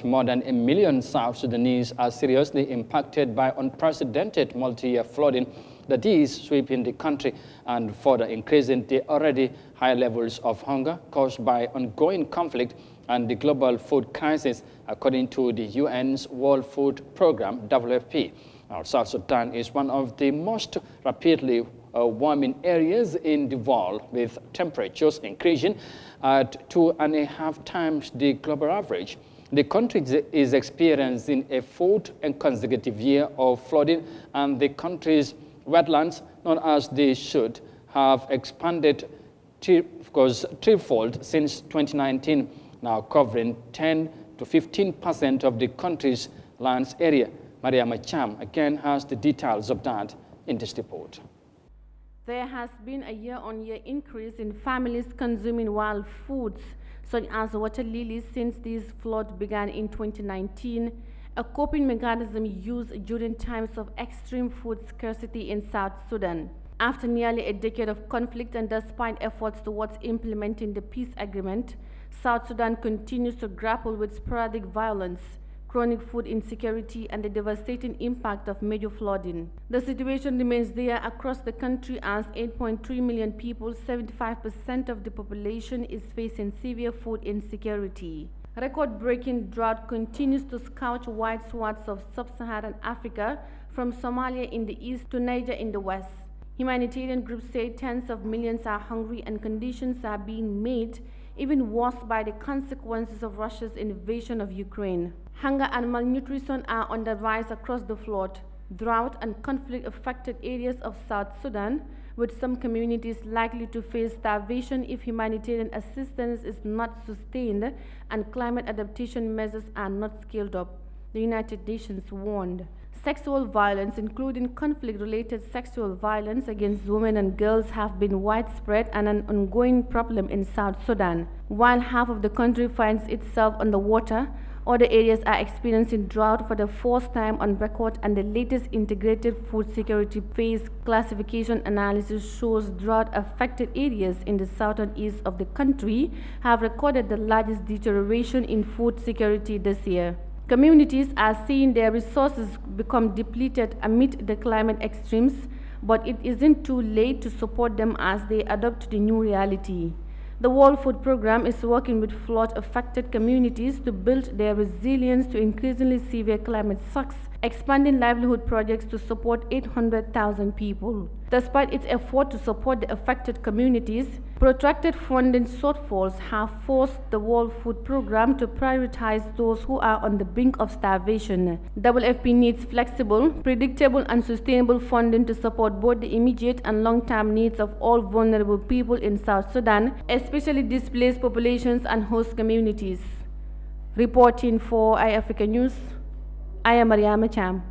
More than 1 million South Sudanese are seriously impacted by unprecedented multi-year flooding that is sweeping the country and further increasing the already high levels of hunger caused by ongoing conflict and the global food crisis, according to the UN's World Food Program, WFP. Now, South Sudan is one of the most rapidly warming areas in the world, with temperatures increasing at 2.5 times the global average. The country is experiencing a fourth and consecutive year of flooding, and the country's wetlands, known as the Should, have expanded threefold since 2019, now covering 10 to 15% of the country's lands area. Yahya Jammeh again has the details of that in this report. There has been a year-on-year increase in families consuming wild foods, such as water lilies, since this flood began in 2019, a coping mechanism used during times of extreme food scarcity in South Sudan. After nearly a decade of conflict and despite efforts towards implementing the peace agreement, South Sudan continues to grapple with sporadic violence, chronic food insecurity, and the devastating impact of major flooding. The situation remains there across the country as 8.3 million people, 75% of the population, is facing severe food insecurity. Record-breaking drought continues to scorch wide swaths of sub-Saharan Africa, from Somalia in the east to Niger in the west. Humanitarian groups say tens of millions are hungry and conditions are being made even worse by the consequences of Russia's invasion of Ukraine. Hunger and malnutrition are on the rise across the flood, drought and conflict-affected areas of South Sudan, with some communities likely to face starvation if humanitarian assistance is not sustained and climate adaptation measures are not scaled up, the United Nations warned. Sexual violence, including conflict-related sexual violence against women and girls, have been widespread and an ongoing problem in South Sudan. While half of the country finds itself underwater, other areas are experiencing drought for the first time on record, and the latest integrated food security phase classification analysis shows drought-affected areas in the southern east of the country have recorded the largest deterioration in food security this year. Communities are seeing their resources become depleted amid the climate extremes, but it isn't too late to support them as they adapt to the new reality. The World Food Program is working with flood-affected communities to build their resilience to increasingly severe climate shocks, expanding livelihood projects to support 800,000 people. Despite its effort to support the affected communities, protracted funding shortfalls have forced the World Food Program to prioritize those who are on the brink of starvation. WFP needs flexible, predictable, and sustainable funding to support both the immediate and long-term needs of all vulnerable people in South Sudan, especially displaced populations and host communities. Reporting for Eyeafrica News, I am Yahya Jammeh.